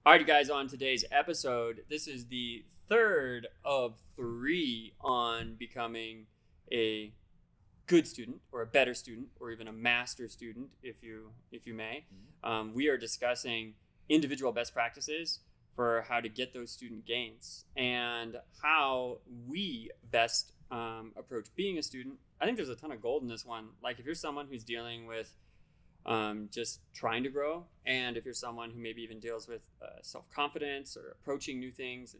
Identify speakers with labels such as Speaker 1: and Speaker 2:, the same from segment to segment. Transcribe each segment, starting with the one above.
Speaker 1: All right, guys, on today's episode, this is the third of 3 on becoming a good student or a better student or even a master student, if you may. We are discussing individual best practices for how to get those student gains and how we best approach being a student. I think there's a ton of gold in this one. Like if you're someone who's dealing with just trying to grow, and if you're someone who maybe even deals with self-confidence or approaching new things,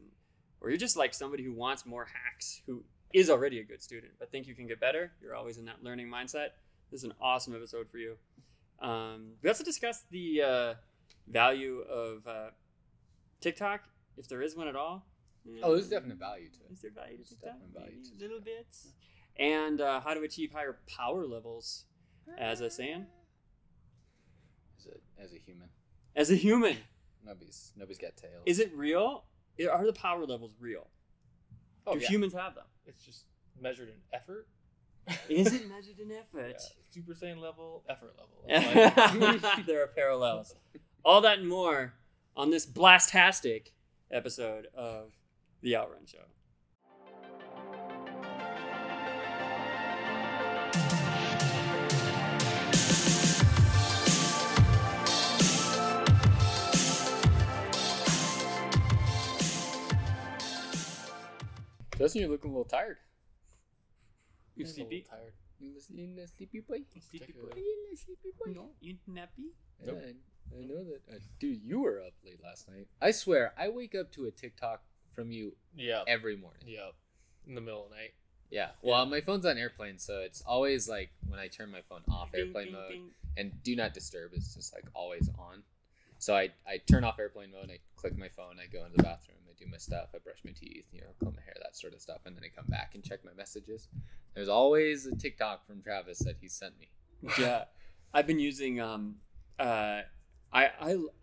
Speaker 1: or you're just like somebody who wants more hacks, who is already a good student but think you can get better, you're always in that learning mindset, this is an awesome episode for you. We also discussed the value of TikTok, if there is one at all.
Speaker 2: Oh, there's definite value to it.
Speaker 1: Is there value to TikTok?
Speaker 2: Value to
Speaker 1: little bits. And how to achieve higher power levels as a Saiyan.
Speaker 2: As a human.
Speaker 1: As a human.
Speaker 2: Nobody's got tails.
Speaker 1: Is it real? Are the power levels real? Do humans have them?
Speaker 3: It's just measured in effort.
Speaker 1: Is it measured in effort?
Speaker 3: Yeah, Super Saiyan level, effort level.
Speaker 1: There are parallels. All that and more on this blastastic episode of The Outrun Show.
Speaker 2: Justin, you're looking a little tired.
Speaker 1: You sleepy?
Speaker 3: Tired.
Speaker 2: You a sleepy boy?
Speaker 1: Sleepy boy.
Speaker 2: You a sleepy boy?
Speaker 1: No, you nappy?
Speaker 2: Yeah, I know that. Dude, you were up late last night. I swear, I wake up to a TikTok from you every morning.
Speaker 3: Yep. In the middle of the night.
Speaker 2: Yeah. Well, my phone's on airplane, so it's always like when I turn my phone off airplane mode and do not disturb, it's just like always on. So I turn off airplane mode, I click my phone, I go into the bathroom, I do my stuff, I brush my teeth, comb my hair, that sort of stuff, and then I come back and check my messages. There's always a TikTok from Travis that he sent me.
Speaker 1: Yeah. I've been using I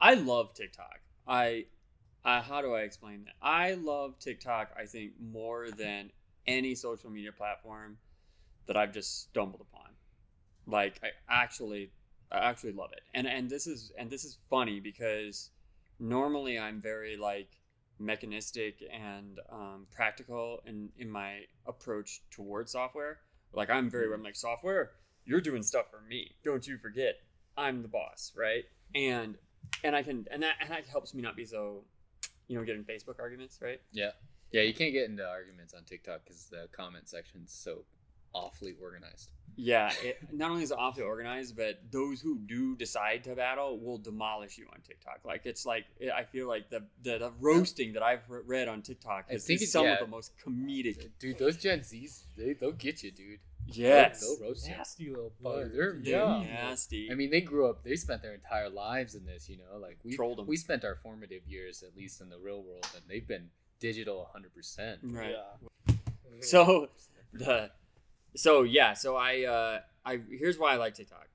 Speaker 1: love TikTok. How do I explain that? I love TikTok, I think, more than any social media platform that I've just stumbled upon. Like I actually love it. And this is funny because normally I'm very like mechanistic and practical in my approach towards software. Like I'm like, software, you're doing stuff for me. Don't you forget, I'm the boss, right? And that helps me not be so, get in Facebook arguments, right?
Speaker 2: Yeah. Yeah, you can't get into arguments on TikTok because the comment section's so awfully organized.
Speaker 1: Yeah, it not only is it awfully organized, but those who do decide to battle will demolish you on TikTok. Like it's like I feel like the roasting that I've read on TikTok is some of the most comedic.
Speaker 2: Dude, those Gen Zs, they'll get you, dude.
Speaker 1: Yes,
Speaker 2: they'll roast you.
Speaker 3: Nasty little buggers.
Speaker 2: They're
Speaker 1: nasty.
Speaker 2: I mean, they spent their entire lives in this. Like we spent our formative years at least in the real world, and they've been digital 100%.
Speaker 1: Right.
Speaker 3: Yeah.
Speaker 1: So I here's why I like TikTok.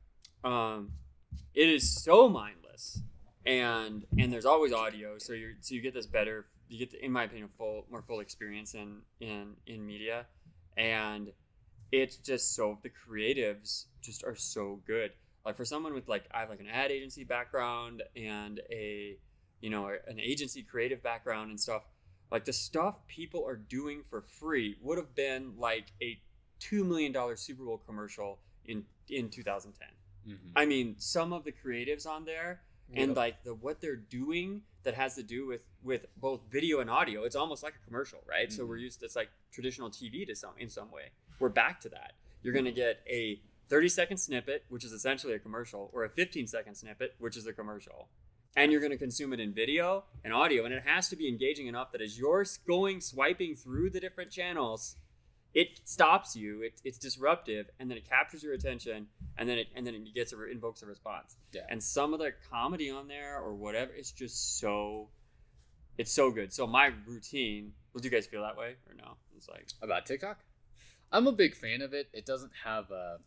Speaker 1: It is so mindless, and there's always audio, so you get this better, in my opinion, more full experience in media, and it's just the creatives just are so good. Like for someone with I have an ad agency background and an agency creative background and stuff. Like the stuff people are doing for free would have been like a $2 million Super Bowl commercial in 2010. Mm-hmm. I mean, some of the creatives on there and what they're doing that has to do with both video and audio, it's almost like a commercial, right? Mm-hmm. So it's like traditional TV in some way. We're back to that. You're going to get a 30-second snippet, which is essentially a commercial, or a 15-second snippet, which is a commercial. And you're going to consume it in video and audio, and it has to be engaging enough that as you're swiping through the different channels, it stops you. It's disruptive, and then it captures your attention, and then it invokes a response. Yeah. And some of the comedy on there or whatever, it's just it's so good. So my routine. Well, do you guys feel that way or no? It's like
Speaker 2: about TikTok. I'm a big fan of it. It doesn't have a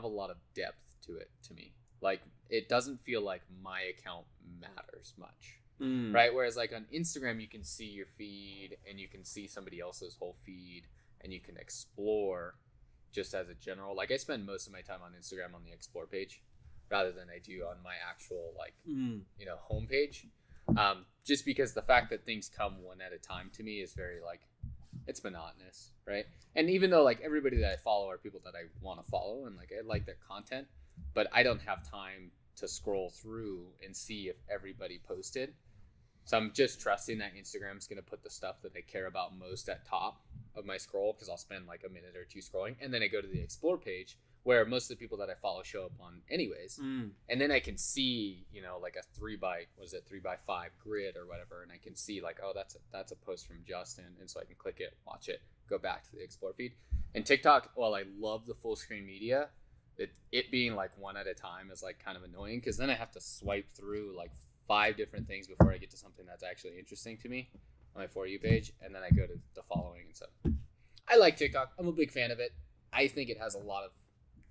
Speaker 2: lot of depth to it to me. Like it doesn't feel like my account matters much. Right? Whereas like on Instagram, you can see your feed and you can see somebody else's whole feed and you can explore just as a general. Like I spend most of my time on Instagram on the explore page. rather than I do on my actual homepage. Just because the fact that things come one at a time to me is very it's monotonous, right? And even though everybody that I follow are people that I want to follow and I like their content, but I don't have time to scroll through and see if everybody posted. So I'm just trusting that Instagram's going to put the stuff that I care about most at top of my scroll, because I'll spend a minute or two scrolling, and then I go to the explore page where most of the people that I follow show up on anyways. And then I can see, a 3x5 grid or whatever, and I can see that's a post from Justin, and so I can click it, watch it, go back to the explore feed. And TikTok, while I love the full screen media, it being one at a time is kind of annoying, because then I have to swipe through 5 different things before I get to something that's actually interesting to me on my For You page, and then I go to the following and stuff. I like TikTok. I'm a big fan of it. I think it has a lot of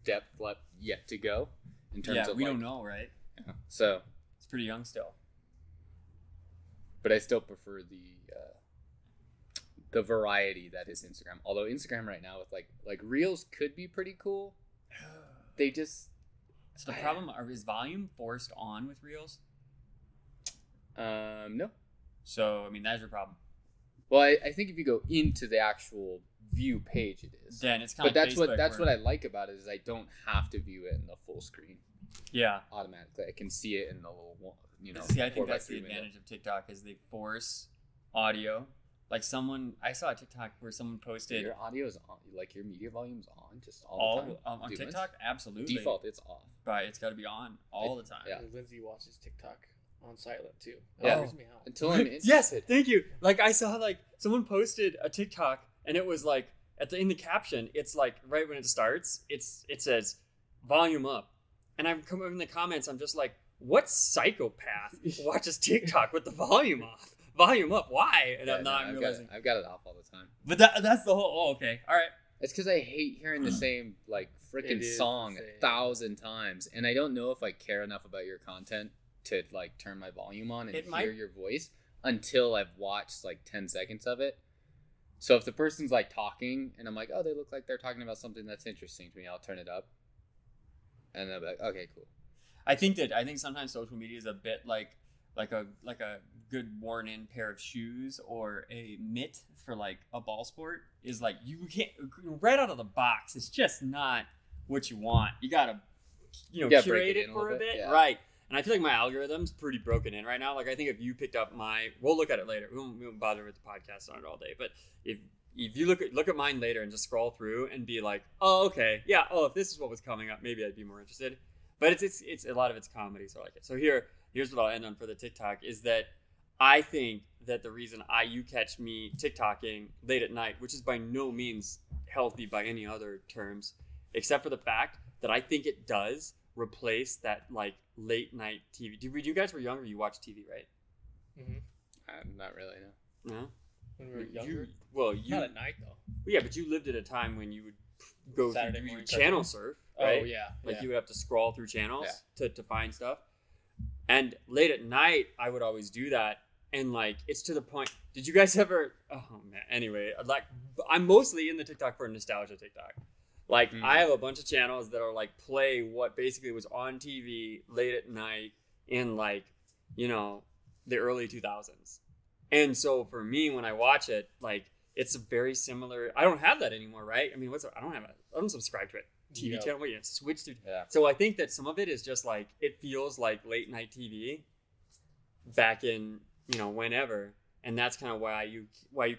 Speaker 2: depth left yet to go in terms of
Speaker 1: we don't know, right?
Speaker 2: Yeah. So
Speaker 1: it's pretty young still.
Speaker 2: But I still prefer the variety that is Instagram. Although Instagram right now with Reels could be pretty cool. They just
Speaker 1: So the problem is volume forced on with Reels?
Speaker 2: No.
Speaker 1: So that's your problem.
Speaker 2: Well, I think if you go into the actual view page, it is.
Speaker 1: Then it's kind of.
Speaker 2: But that's what I like about it is I don't have to view it in the full screen.
Speaker 1: Yeah.
Speaker 2: Automatically, I can see it in the little
Speaker 1: See, I think that's the advantage of TikTok is they force audio. I saw a TikTok where someone posted.
Speaker 2: Your audio is on, your media volume's on just all the time.
Speaker 1: On TikTok, absolutely.
Speaker 2: Default, it's off.
Speaker 1: Right, it's got to be on all the time.
Speaker 2: Yeah.
Speaker 3: Lindsay watches TikTok on silent too.
Speaker 2: Yeah.
Speaker 3: Wears me out.
Speaker 2: Until I'm interested.
Speaker 1: Yes, thank you. I saw someone posted a TikTok and it was in the caption, it's right when it starts, it says volume up, and I'm coming in the comments, I'm just what psychopath watches TikTok with the volume off? Volume up, why? And I'm realizing
Speaker 2: I've got it off all the time.
Speaker 1: But that's the whole. Oh, okay, all right.
Speaker 2: It's because I hate hearing the same freaking song 1,000 times, and I don't know if I care enough about your content to turn my volume on and hear your voice until I've watched 10 seconds of it. So if the person's talking and I'm oh, they look like they're talking about something that's interesting to me, I'll turn it up, and they'll be okay, cool. I think
Speaker 1: sometimes social media is a bit like a good worn in pair of shoes or a mitt for a ball sport is you can't right out of the box. It's just not what you want. You gotta curate it for a bit,
Speaker 2: yeah.
Speaker 1: Right? And I feel my algorithm's pretty broken in right now. I think if you picked up we'll look at it later. We won't bother with the podcast on it all day. But if you look at mine later and just scroll through and be oh, okay, yeah, if this is what was coming up, maybe I'd be more interested. But it's a lot of it's comedy, so I like it. So here's what I'll end on for the TikTok is that I think that the reason you catch me TikToking late at night, which is by no means healthy by any other terms, except for the fact that I think it does replace that late night TV. You guys were younger, you watched TV, right?
Speaker 2: Mm-hmm. Not really, no.
Speaker 1: No?
Speaker 3: When we were younger?
Speaker 1: Not
Speaker 3: at night, though.
Speaker 1: Yeah, but you lived at a time when you would go
Speaker 3: Saturday
Speaker 1: through
Speaker 3: morning
Speaker 1: channel surf, right?
Speaker 3: Oh, yeah.
Speaker 1: You would have to scroll through channels to find stuff. And late at night, I would always do that. And it's to the point. Did you guys ever? Oh man. Anyway, I'm mostly in the TikTok for nostalgia TikTok. I have a bunch of channels that are play what basically was on TV late at night in the early 2000s. And so for me, when I watch it, it's a very similar. I don't have that anymore, right? I don't subscribe to it. TV channel. Wait, switch to.
Speaker 2: Yeah.
Speaker 1: So I think that some of it is just it feels like late night TV back in whenever, and that's kind of why you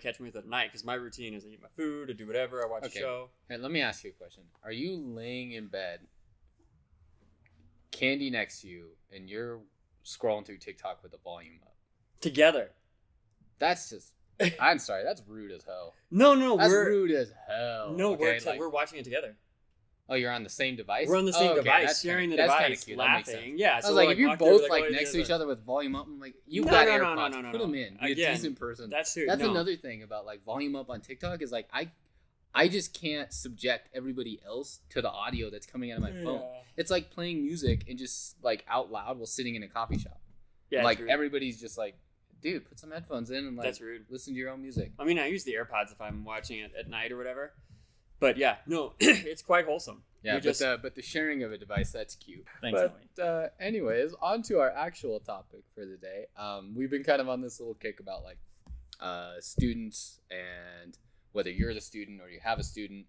Speaker 1: catch me with it at night, because my routine is I eat my food, I do whatever, I watch a show.
Speaker 2: Hey, let me ask you a question. Are you laying in bed, candy next to you, and you're scrolling through TikTok with the volume up
Speaker 1: together?
Speaker 2: That's just. I'm sorry. That's rude as hell.
Speaker 1: No,
Speaker 2: that's rude as hell.
Speaker 1: No, okay, we're watching it together.
Speaker 2: Oh, you're on the same device?
Speaker 1: We're on the same device, sharing the device, laughing. Yeah,
Speaker 2: so if you're both next to each other with volume up, I'm you've got AirPods.
Speaker 1: No.
Speaker 2: Put them in. Be a decent person.
Speaker 1: That's
Speaker 2: another thing about volume up on TikTok is I just can't subject everybody else to the audio that's coming out of my phone. It's like playing music and just out loud while sitting in a coffee shop. Yeah, everybody's just dude, put some headphones in and
Speaker 1: that's rude.
Speaker 2: Listen to your own music.
Speaker 1: I use the AirPods if I'm watching it at night or whatever. But yeah, no, it's quite wholesome.
Speaker 2: Yeah, but the sharing of a device, that's cute.
Speaker 1: Thanks,
Speaker 2: but anyways, on to our actual topic for the day. We've been kind of on this little kick about like students and whether you're the student or you have a student.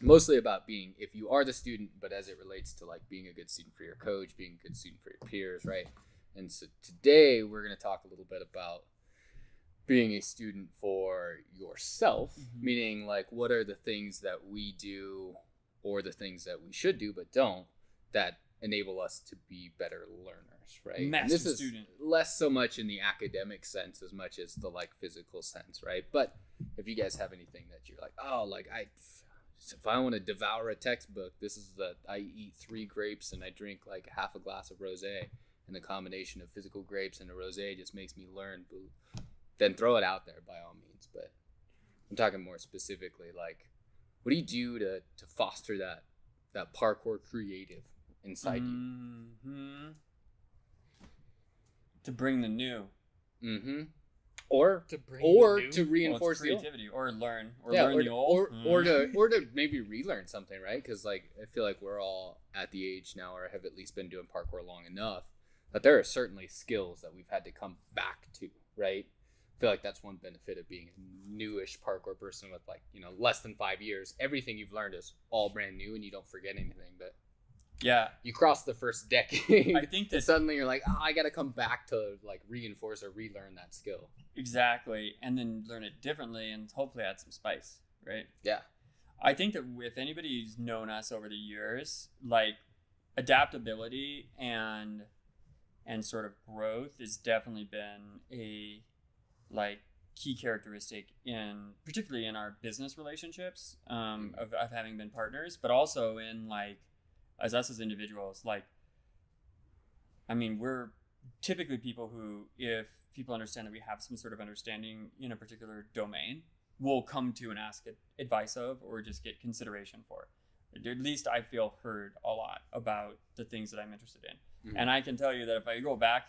Speaker 2: Mostly about being, if you are the student, but as it relates to like being a good student for your coach, being a good student for your peers, right? And so today we're going to talk a little bit about being a student for yourself, meaning like what are the things that we do or the things that we should do but don't that enable us to be better learners, right? And this is less so much in the academic sense as much as the like physical sense, right? But if you guys have anything that you're like, oh, like if I want to devour a textbook, this is I eat 3 grapes and I drink like half a glass of rosé, and the combination of physical grapes and a rosé just makes me learn. Then throw it out there by all means. But I'm talking more specifically, like, what do you do to foster that parkour creative inside you?
Speaker 1: To bring the new.
Speaker 2: Or to reinforce
Speaker 1: creativity, or learn
Speaker 2: the
Speaker 1: old,
Speaker 2: or to maybe relearn something, right? Because like I feel like we're all at the age now, or have at least been doing parkour long enough, that there are certainly skills that we've had to come back to, right? I feel like that's one benefit of being a newish parkour person with like, less than 5 years. Everything you've learned is all brand new and you don't forget anything. But
Speaker 1: yeah,
Speaker 2: you cross the first decade.
Speaker 1: I think that
Speaker 2: suddenly you're like, I got to come back to like reinforce or relearn that skill.
Speaker 1: Exactly. And then learn it differently and hopefully add some spice, right?
Speaker 2: Yeah.
Speaker 1: I think that if anybody's known us over the years, like adaptability and sort of growth has definitely been a like key characteristic particularly in our business relationships of having been partners, but also in like as us as individuals. Like, I mean, we're typically people who, if people understand that we have some sort of understanding in a particular domain, will come to and ask advice of or just get consideration for. At least I feel heard a lot about the things that I'm interested in. And I can tell you that if I go back,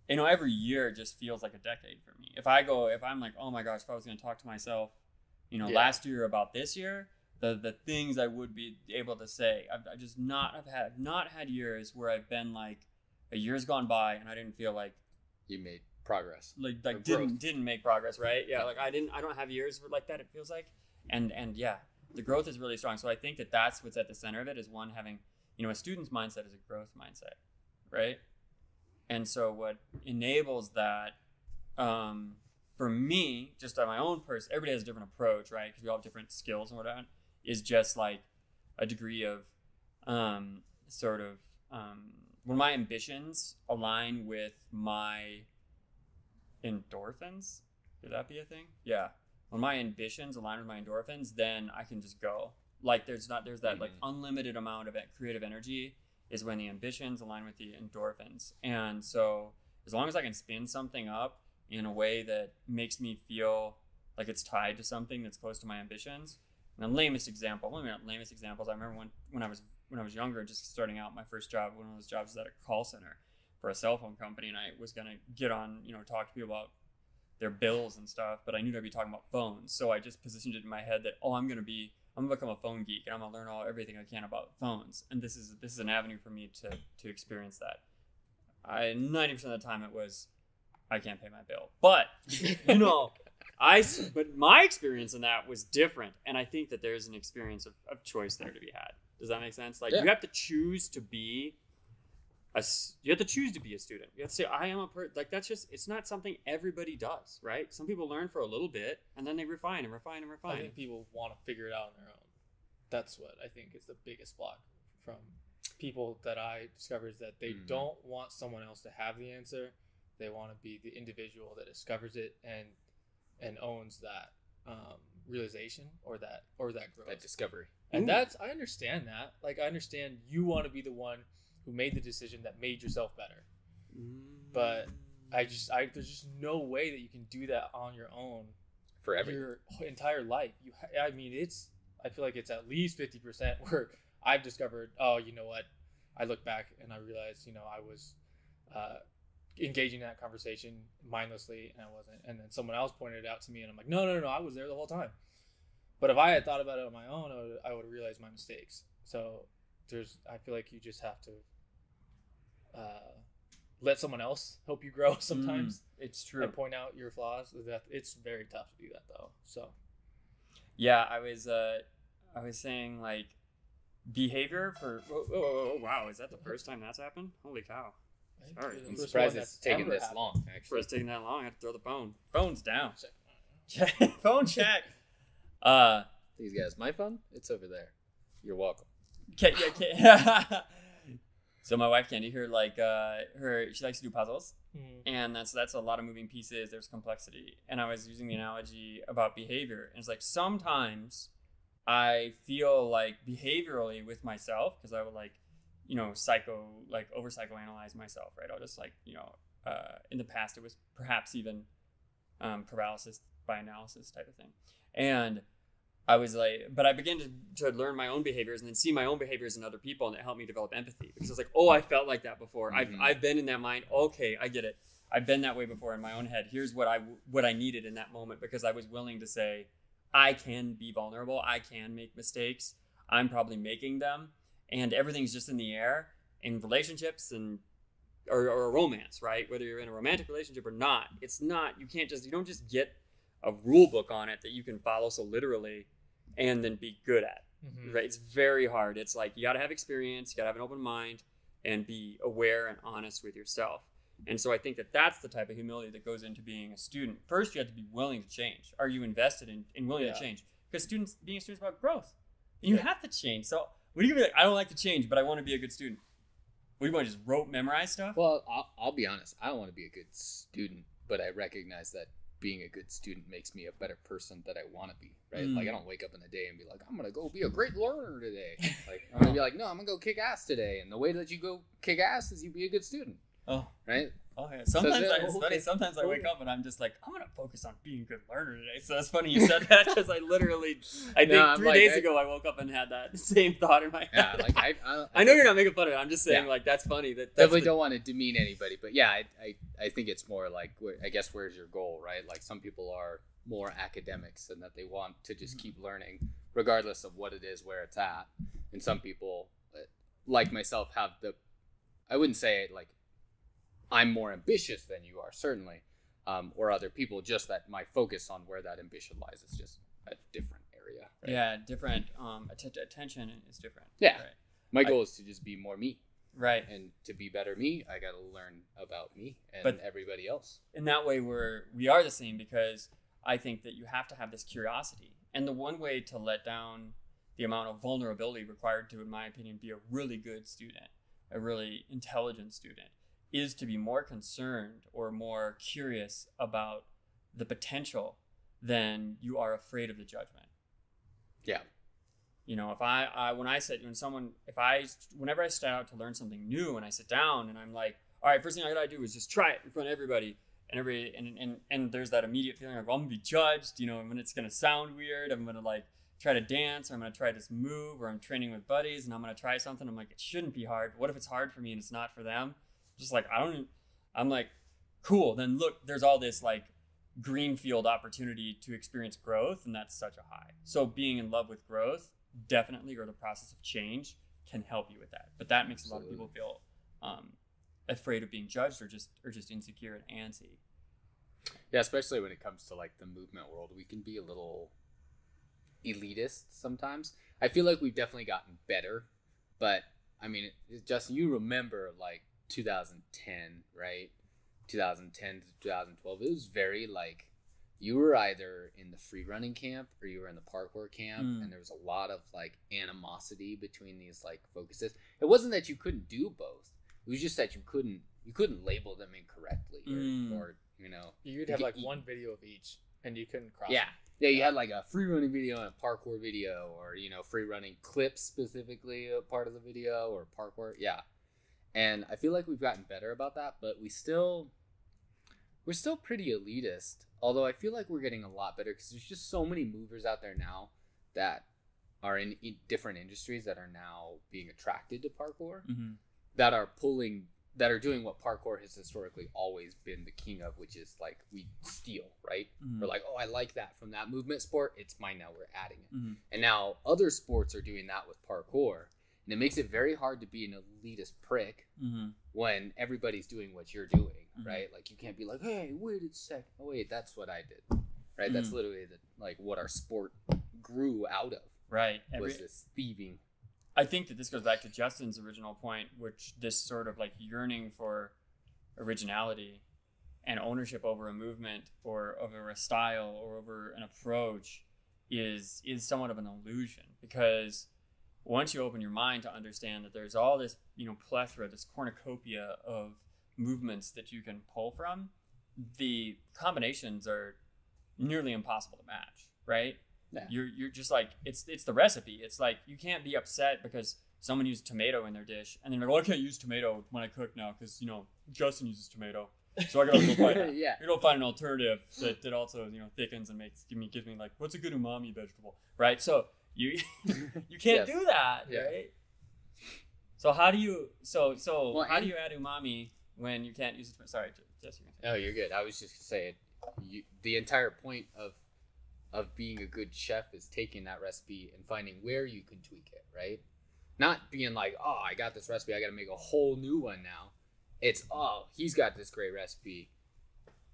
Speaker 1: every year just feels like a decade for me. If I'm like, oh my gosh, if I was going to talk to myself, last year about this year, the things I would be able to say, I've just not had years where I've been like, a year's gone by and I didn't feel like
Speaker 2: you made progress,
Speaker 1: like didn't make progress, right? Yeah, like I don't have years like that. It feels like, and yeah, the growth is really strong. So I think that that's what's at the center of it, is one, having a student's mindset is a growth mindset, right? And so what enables that, for me, just on my own person, everybody has a different approach, right? Because we all have different skills and whatnot. Is just like a degree of when my ambitions align with my endorphins. Could that be a thing? Yeah. When my ambitions align with my endorphins, then I can just go. Like there's that like unlimited amount of creative energy is when the ambitions align with the endorphins. And so as long as I can spin something up in a way that makes me feel like it's tied to something that's close to my ambitions. And the lamest example, one of the lamest examples, I remember when I was younger, just starting out, my first job, one of those jobs was at a call center for a cell phone company, and I was gonna get on, talk to people about their bills and stuff, but I knew I'd be talking about phones, so I just positioned it in my head that I'm gonna become a phone geek, and I'm gonna learn everything I can about phones, and this is an avenue for me to experience that. 90% of the time it was, I can't pay my bill, but but my experience in that was different, and I think that there's an experience of choice there to be had. Does that make sense? Like, you have to choose to be a student. You have to say, I am a person. Like, that's just, it's not something everybody does, right? Some people learn for a little bit and then they refine and refine and refine.
Speaker 3: I think people want to figure it out on their own. That's what I think is the biggest block from people that I discover, is that they don't want someone else to have the answer. They want to be the individual that discovers it and owns that realization or that growth,
Speaker 2: that discovery.
Speaker 3: And I understand that. Like, I understand you want to be the one who made the decision that made yourself better. But there's just no way that you can do that on your own
Speaker 2: forever, your
Speaker 3: entire life. I feel like it's at least 50% where I've discovered, oh, you know what? I look back and I realized, I was engaging in that conversation mindlessly and I wasn't. And then someone else pointed it out to me and I'm like, no, I was there the whole time. But if I had thought about it on my own, I would realize my mistakes. So I feel like you just have to let someone else help you grow sometimes.
Speaker 1: It's true.
Speaker 3: And point out your flaws. That it's very tough to do that though. So
Speaker 1: yeah, I was saying like behavior for wow, is that the first time that's happened? Holy cow. Sorry.
Speaker 2: I'm surprised it's taking this long, actually.
Speaker 1: It's taking that long. I had to throw the phone. Phone's down. Phone check.
Speaker 2: These guys, my phone? It's over there. You're welcome.
Speaker 1: So my wife Candy, she likes to do puzzles, and that's a lot of moving pieces. There's complexity, and I was using the analogy about behavior, and it's like sometimes I feel like behaviorally with myself because I would over psychoanalyze myself, right? I'll just in the past it was perhaps even paralysis by analysis type of thing, and I was like, but I began to learn my own behaviors and then see my own behaviors in other people, and it helped me develop empathy because I was like, oh, I felt like that before. I've been in that mind. Okay, I get it. I've been that way before in my own head. Here's what I needed in that moment because I was willing to say, I can be vulnerable. I can make mistakes. I'm probably making them, and everything's just in the air in relationships or a romance, right? Whether you're in a romantic relationship or not, it's not. You don't just get a rule book on it that you can follow so literally and then be good at, right? It's very hard. It's like you got to have experience, you got to have an open mind, and be aware and honest with yourself. And so I think that's the type of humility that goes into being a student. First, you have to be willing to change. Are you invested in willing to change? Because being a student is about growth. And you have to change. So what do you be like? I don't like to change, but I want to be a good student. What do you want to just memorize stuff?
Speaker 2: Well, I'll be honest. I don't want to be a good student, but I recognize that being a good student makes me a better person that I want to be, right? Like, I don't wake up in the day and be like, I'm going to go be a great learner today. Like, I'm going to be like, no, I'm going to go kick ass today. And the way that you go kick ass is you be a good student. Oh. Right?
Speaker 1: Oh, yeah. It's funny. Sometimes I wake up and I'm just like, I'm going to focus on being a good learner today. So it's funny you said that because I think 3 days ago I woke up and had that same thought in my head. Yeah, like I know you're not making fun of it. I'm just saying like that's funny.
Speaker 2: Definitely don't want to demean anybody. But yeah, I think it's more like, I guess, where's your goal, right? Like some people are more academics and that they want to just keep learning regardless of what it is, where it's at. And some people, like myself, have I wouldn't say like, I'm more ambitious than you are, certainly, or other people, just that my focus on where that ambition lies is just a different area. Right?
Speaker 1: Yeah, different. Attention is different.
Speaker 2: Yeah. Right? My goal is to just be more me.
Speaker 1: Right.
Speaker 2: And to be better me, I got to learn about me and everybody else.
Speaker 1: In that way, we are the same because I think that you have to have this curiosity. And the one way to let down the amount of vulnerability required to, in my opinion, be a really good student, a really intelligent student, is to be more concerned or more curious about the potential than you are afraid of the judgment.
Speaker 2: Yeah.
Speaker 1: You know, whenever I start out to learn something new and I sit down and I'm like, all right, first thing I gotta do is just try it in front of everybody and there's that immediate feeling of, well, I'm gonna be judged, you know, and it's gonna sound weird. I'm gonna like try to dance, or I'm gonna try this move, or I'm training with buddies and I'm gonna try something. I'm like, it shouldn't be hard. What if it's hard for me and it's not for them? Just like, I'm like, cool. Then look, there's all this like greenfield opportunity to experience growth. And that's such a high. So being in love with growth definitely, or the process of change, can help you with that. But that makes a lot of people feel afraid of being judged or just insecure and antsy.
Speaker 2: Yeah. Especially when it comes to like the movement world, we can be a little elitist sometimes. I feel like we've definitely gotten better, but I mean, Justin, you remember like 2010, right? 2010 to 2012. It was very like you were either in the free running camp or you were in the parkour camp, and there was a lot of like animosity between these like focuses. It wasn't that you couldn't do both. It was just that you couldn't label them incorrectly or you know.
Speaker 3: You'd have like one video of each and you couldn't cross
Speaker 2: them. Yeah, you had like a free running video and a parkour video, or, you know, free running clips specifically a part of the video, or parkour. Yeah. And I feel like we've gotten better about that, but we're still pretty elitist. Although I feel like we're getting a lot better because there's just so many movers out there now that are in different industries that are now being attracted to parkour, that are pulling that are doing what parkour has historically always been the king of, which is like we steal, right? We're like, oh, I like that from that movement sport. It's mine now. We're adding it. And now other sports are doing that with parkour. And it makes it very hard to be an elitist prick when everybody's doing what you're doing, right? Like you can't be like, hey, wait a second. Oh, wait, that's what I did, right? That's literally what our sport grew out of.
Speaker 1: Right.
Speaker 2: Was this thieving.
Speaker 1: I think that this goes back to Justin's original point, which this sort of like yearning for originality and ownership over a movement or over a style or over an approach is somewhat of an illusion, because once you open your mind to understand that there's all this, plethora, this cornucopia of movements that you can pull from, the combinations are nearly impossible to match, right? Yeah. You're just like, it's the recipe. It's like, you can't be upset because someone used tomato in their dish, and then you're like, well, I can't use tomato when I cook now because, Justin uses tomato. So I gotta go find find an alternative that also, thickens and gives me like, what's a good umami vegetable, right? So you can't do that, right? So how do you how do you add umami when you can't use it? Sorry, Jesse.
Speaker 2: Oh, you're good. I was just saying, the entire point of being a good chef is taking that recipe and finding where you can tweak it, right? Not being like, oh, I got this recipe, I got to make a whole new one now. It's, oh, he's got this great recipe,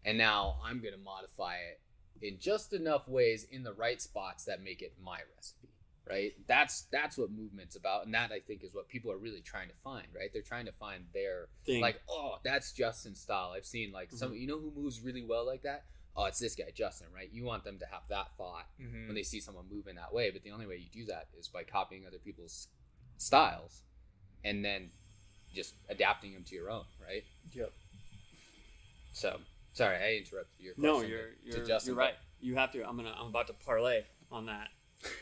Speaker 2: and now I'm going to modify it in just enough ways in the right spots that make it my recipe, right? That's what movement's about, and that, I think, is what people are really trying to find, right? They're trying to find their thing. Like, oh, that's Justin's style. I've seen, like, some, who moves really well like that? Oh, it's this guy, Justin, right? You want them to have that thought when they see someone move in that way, but the only way you do that is by copying other people's styles and then just adapting them to your own, right?
Speaker 1: Yep.
Speaker 2: So, sorry, I interrupted your question.
Speaker 1: No, you're right. You have to. I'm about to parlay on that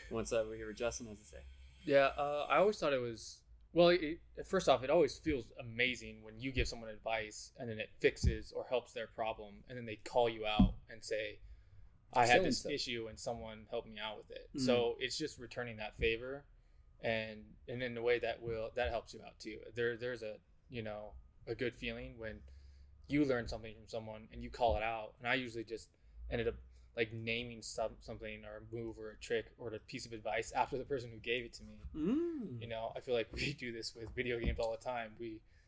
Speaker 1: once we hear what Justin has to say.
Speaker 3: Yeah, I always thought it was, well, first off, it always feels amazing when you give someone advice and then it fixes or helps their problem, and then they call you out and say, I had this issue and someone helped me out with it. So it's just returning that favor, and in a way that helps you out too. There's a good feeling when you learn something from someone and you call it out, and I usually just ended up like naming something or a move or a trick or a piece of advice after the person who gave it to me. I feel like we do this with video games all the time.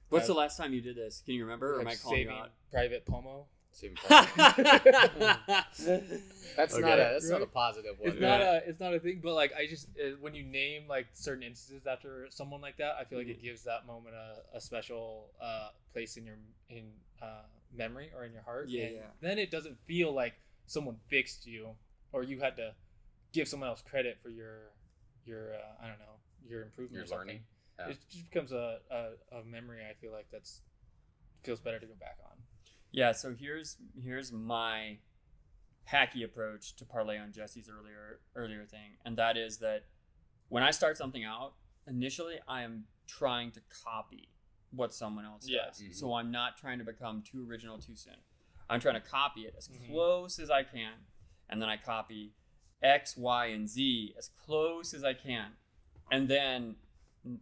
Speaker 1: What's the last time you did this? Can you remember? Or am I calling you out?
Speaker 3: Private Pomo.
Speaker 2: That's not a positive one.
Speaker 3: It's not a thing, but like when you name like certain instances after someone like that, I feel like it gives that moment a special place in your memory or in your heart. Then it doesn't feel like someone fixed you or you had to give someone else credit for your I don't know, your improvement or something. Yeah. It just becomes a memory. I feel like feels better to go back on.
Speaker 1: Yeah, so here's my hacky approach to parlay on Jesse's earlier thing, and that is that when I start something out, initially I am trying to copy what someone else does. So I'm not trying to become too original too soon. I'm trying to copy it as close as I can, and then I copy X, Y, and Z as close as I can, and then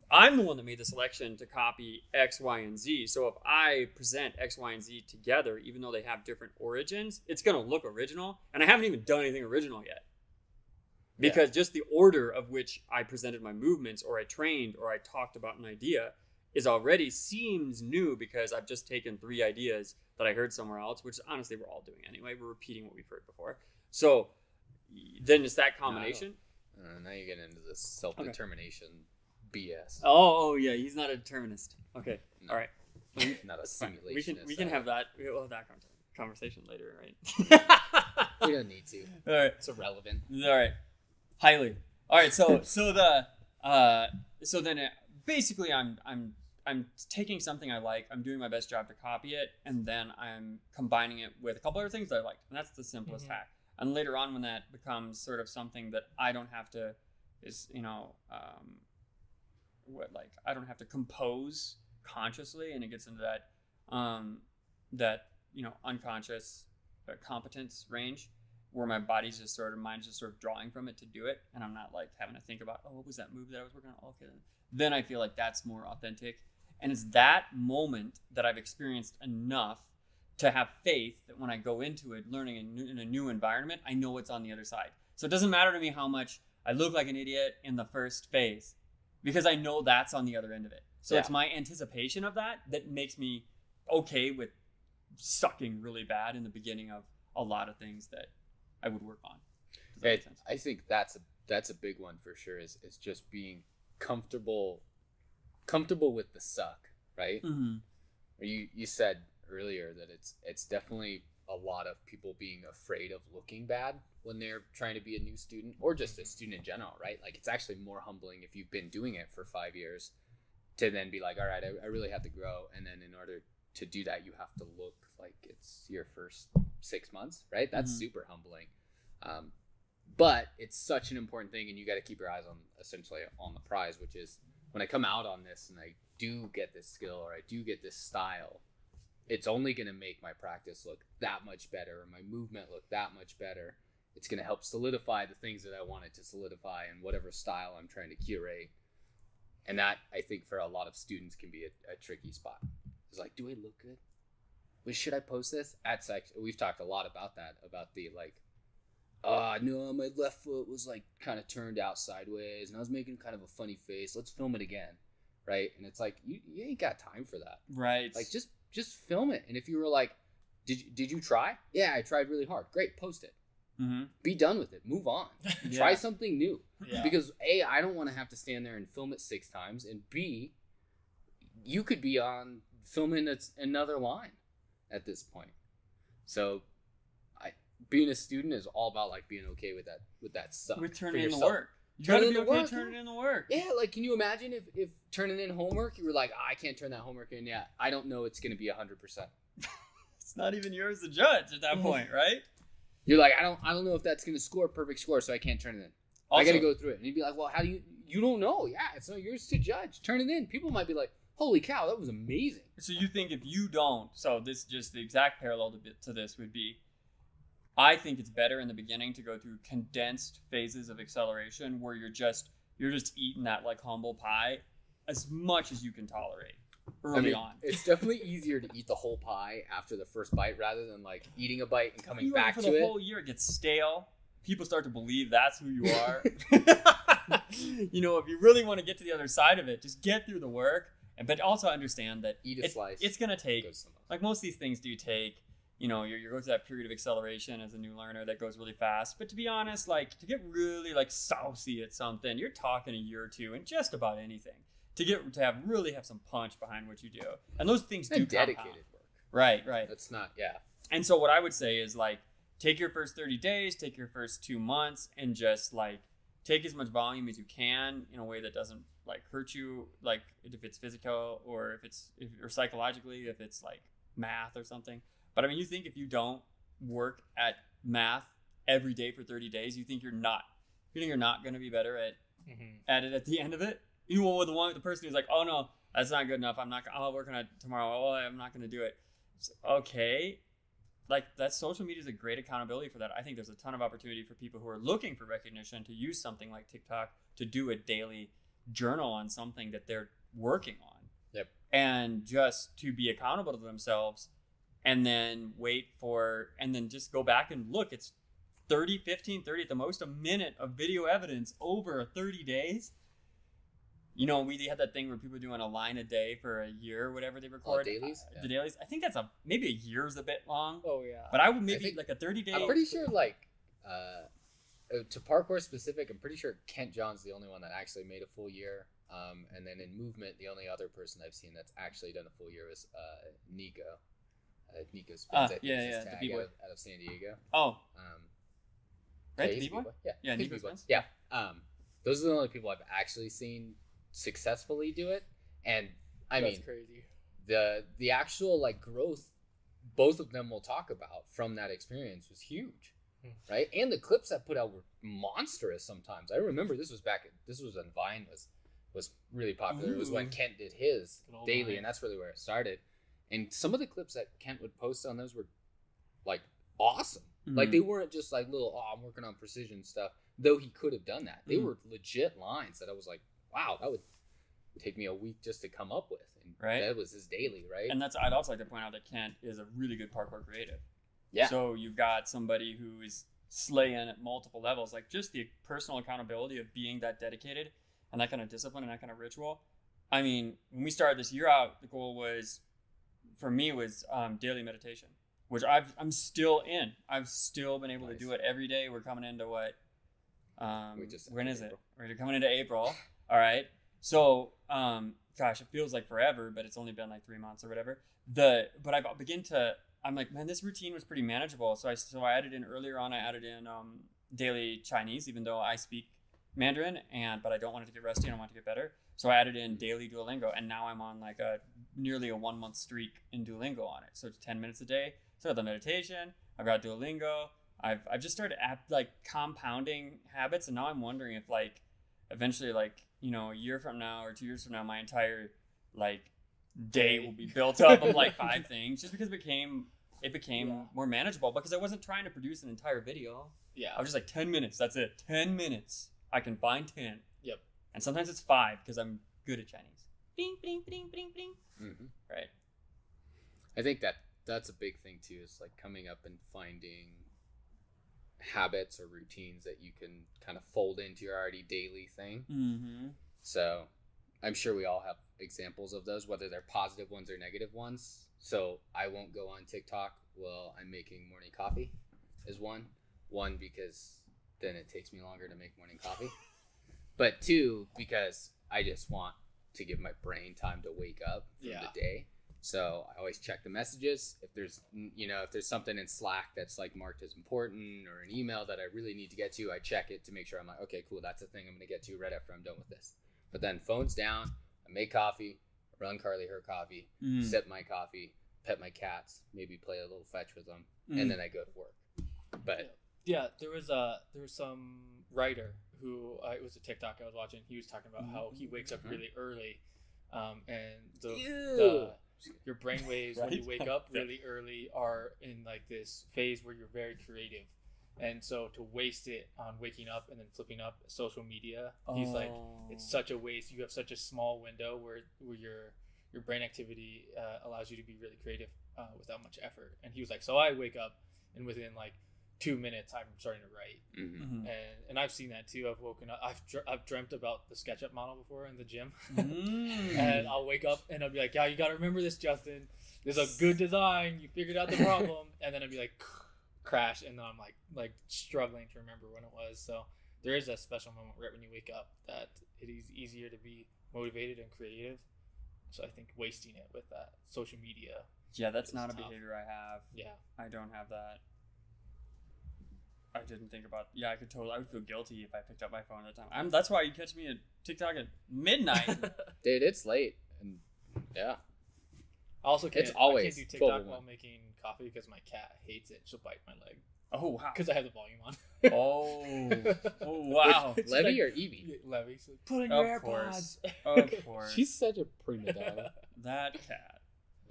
Speaker 1: I'm the one that made the selection to copy X, Y, and Z. So if I present X, Y, and Z together, even though they have different origins, it's going to look original. And I haven't even done anything original yet. Because just the order of which I presented my movements, or I trained, or I talked about an idea is already seems new, because I've just taken 3 ideas that I heard somewhere else, which honestly we're all doing anyway. We're repeating what we've heard before. So then it's that combination.
Speaker 2: Now you're getting into this self-determination BS.
Speaker 1: Oh yeah, he's not a determinist. Okay, all right.
Speaker 2: Not a simulation.
Speaker 1: We can have that. We'll have that conversation later, right?
Speaker 2: We don't need to.
Speaker 1: All right,
Speaker 2: it's irrelevant.
Speaker 1: All right, highly. All right, so then basically I'm taking something I like, I'm doing my best job to copy it, and then I'm combining it with a couple other things that I liked, and that's the simplest hack. And later on, when that becomes sort of something that I don't have to, I don't have to compose consciously, and it gets into that unconscious competence range where my mind's just sort of drawing from it to do it, and I'm not like having to think about, oh, what was that move that I was working on? Okay, then I feel like that's more authentic, And it's that moment that I've experienced enough to have faith that when I go into it, learning in a new environment, I know what's on the other side. So it doesn't matter to me how much I look like an idiot in the first phase, because I know that's on the other end of it. So it's my anticipation of that makes me okay with sucking really bad in the beginning of a lot of things that I would work on.
Speaker 2: I think that's a big one for sure, is just being comfortable with the suck, right?
Speaker 1: Mm-hmm.
Speaker 2: You said earlier that it's definitely a lot of people being afraid of looking bad when they're trying to be a new student, or just a student in general, right? Like, it's actually more humbling if you've been doing it for 5 years to then be like, all right, I really have to grow. And then in order to do that, you have to look like it's your first 6 months, right? That's super humbling. But it's such an important thing, and you got to keep your eyes on essentially on the prize, which is when I come out on this and I do get this skill or I do get this style, it's only going to make my practice look that much better, or my movement look that much better. It's going to help solidify the things that I wanted to solidify in whatever style I'm trying to curate. And that, I think, for a lot of students can be a tricky spot. It's like, do I look good? Well, should I post this? We've talked a lot about that, about the like, no, my left foot was like kind of turned out sideways and I was making kind of a funny face. Let's film it again. Right? And it's like, you ain't got time for that.
Speaker 1: Right.
Speaker 2: Like, just film it. And if you were like, did you try? Yeah, I tried really hard. Great, post it.
Speaker 1: Mm-hmm.
Speaker 2: Be done with it. Move on.
Speaker 1: Yeah.
Speaker 2: Try something new.
Speaker 3: Yeah.
Speaker 2: Because A, I don't want to have to stand there and film it 6 times. And B, you could be on filming another line at this point. So being a student is all about like being okay with that suck.
Speaker 1: With turning in the work. You
Speaker 2: Turning
Speaker 1: gotta
Speaker 2: in
Speaker 1: be
Speaker 2: the
Speaker 1: okay
Speaker 2: work.
Speaker 1: turning in the work.
Speaker 2: Yeah, like, can you imagine if turning in homework, you were like, I can't turn that homework in yet. I don't know it's going to be 100%.
Speaker 1: It's not even yours to judge at that point, right?
Speaker 2: You're like, I don't know if that's going to score a perfect score, so I can't turn it in.
Speaker 1: Also,
Speaker 2: I got to go through it. And you'd be like, well, how do you don't know. Yeah, it's not yours to judge. Turn it in. People might be like, holy cow, that was amazing.
Speaker 1: So you think if you don't, so this just the exact parallel to this would be, I think it's better in the beginning to go through condensed phases of acceleration where you're just eating that like humble pie as much as you can tolerate early on.
Speaker 2: It's definitely easier to eat the whole pie after the first bite rather than like eating a bite and coming back to it.
Speaker 1: For the whole year, it gets stale. People start to believe that's who you are. You know, if you really want to get to the other side of it, just get through the work, but also understand that
Speaker 2: Eat a slice.
Speaker 1: It's going to take, like most of these things do take, you know, you're going through that period of acceleration as a new learner that goes really fast. But to be honest, like to get really like saucy at something, you're talking a year or two and just about anything to really have some punch behind what you do. And those things do
Speaker 2: dedicated
Speaker 1: compound.
Speaker 2: work.
Speaker 1: Right.
Speaker 2: That's not, yeah.
Speaker 1: And so what I would say is like, take your first 30 days, take your first 2 months, and just like take as much volume as you can in a way that doesn't like hurt you, like if it's physical or or psychologically, if it's like math or something. But I mean, you think if you don't work at math every day for 30 days, you think you're not going to be better at it at the end of it? You will the person who's like, oh no, that's not good enough. I'll work on it tomorrow. Oh, I'm not going to do it. It's okay. Like that social media is a great accountability for that. I think there's a ton of opportunity for people who are looking for recognition to use something like TikTok to do a daily journal on something that they're working on.
Speaker 2: Yep. And
Speaker 1: just to be accountable to themselves and then just go back and look. It's 30 at the most, a minute of video evidence over 30 days. You know, we had that thing where people are doing a line a day for a year or whatever they record.
Speaker 2: Dailies?
Speaker 1: The dailies. I think that's maybe a year is a bit long.
Speaker 3: Oh, yeah.
Speaker 1: But I would like a 30-day.
Speaker 2: I'm pretty sure, like, to parkour specific, I'm pretty sure Kent John's the only one that actually made a full year. And then in movement, the only other person I've seen that's actually done a full year was Nico. Nico Spence, I think is his tag out of San Diego.
Speaker 1: Oh. Right,
Speaker 2: yeah,
Speaker 1: the B-boy? Yeah, Nico Spence.
Speaker 2: Yeah. Those are the only people I've actually seen successfully do it. And
Speaker 3: That's crazy.
Speaker 2: The actual like growth both of them will talk about from that experience was huge. Right? And the clips I put out were monstrous sometimes. I remember this was when Vine was really popular. Ooh. It was when Kent did his daily Vine. And that's really where it started. And some of the clips that Kent would post on those were like awesome. Mm-hmm. Like they weren't just like little, I'm working on precision stuff, though he could have done that. They were legit lines that I was like, wow, that would take me a week just to come up with. And
Speaker 1: right?
Speaker 2: That was his daily, right?
Speaker 1: And I'd also like to point out that Kent is a really good parkour creative.
Speaker 2: Yeah.
Speaker 1: So you've got somebody who is slaying at multiple levels, like just the personal accountability of being that dedicated and that kind of discipline and that kind of ritual. I mean, when we started this year out, the goal was, for me, was daily meditation, which I'm still in. I've still been able to do it every day. We're coming into what? When is it? We're coming into April. All right. So, gosh, it feels like forever, but it's only been like 3 months or whatever. But I'm like, man, this routine was pretty manageable. So I added in earlier on. I added in daily Chinese, even though I speak Mandarin, but I don't want it to get rusty and I want it to get better. So I added in daily Duolingo, and now I'm on like nearly a 1 month streak in Duolingo on it. So it's 10 minutes a day. So I got the meditation. I've got Duolingo. I've just started compounding habits, and now I'm wondering if like eventually, like, you know, a year from now or 2 years from now, my entire like day will be built up of like 5 things, just because it became more manageable, because I wasn't trying to produce an entire video.
Speaker 3: Yeah.
Speaker 1: I was just like 10 minutes. That's it. 10 minutes. I can find 10.
Speaker 3: Yep.
Speaker 1: And sometimes it's 5 because I'm good at Chinese. Bing, bing, bing, bing, bing.
Speaker 2: Mm-hmm.
Speaker 1: Right.
Speaker 2: I think that's a big thing too. Is like coming up and finding habits or routines that you can kind of fold into your already daily thing.
Speaker 1: Mm-hmm.
Speaker 2: So I'm sure we all have examples of those, whether they're positive ones or negative ones. So I won't go on TikTok while I'm making morning coffee is one. One, because then it takes me longer to make morning coffee. But 2, because I just want to give my brain time to wake up from the day. So I always check the messages. If there's something in Slack that's like marked as important, or an email that I really need to get to, I check it to make sure I'm like, okay, cool, that's a thing I'm going to get to right after I'm done with this. But then phone's down, I make coffee, run Carly her coffee, sip my coffee, pet my cats, maybe play a little fetch with them, and then I go to work. But
Speaker 3: yeah, there was some writer who it was a TikTok I was watching. He was talking about how he wakes up really early, and your brain waves when you wake up really early are in like this phase where you're very creative, and so to waste it on waking up and then flipping up social media, he's like, it's such a waste. You have such a small window where your brain activity allows you to be really creative without much effort. And he was like, so I wake up and within like 2 minutes I'm starting to write.
Speaker 1: Mm-hmm.
Speaker 3: And I've seen that too. I've woken up, I've dreamt about the SketchUp model before in the gym. And I'll wake up and I'll be like, yeah, you got to remember this, Justin. There's a good design, you figured out the problem. And then I'd be like, crash, and then I'm like struggling to remember when it was. So there is a special moment right when you wake up that it is easier to be motivated and creative. So I think wasting it with that social media.
Speaker 1: Yeah, that's not a behavior I have.
Speaker 3: Yeah.
Speaker 1: I don't have that. I didn't think about. Yeah, I would feel guilty if I picked up my phone at the time. That's why you catch me at TikTok at midnight.
Speaker 2: Dude, it's late, and yeah.
Speaker 3: I also can't do TikTok while making coffee because my cat hates it. She'll bite my leg.
Speaker 1: Oh wow!
Speaker 3: Because I have the volume on.
Speaker 1: Oh wow!
Speaker 2: Levy or Evie?
Speaker 3: Levy. So put in your AirPods.
Speaker 1: Of course.
Speaker 2: She's such a prima donna.
Speaker 1: That cat,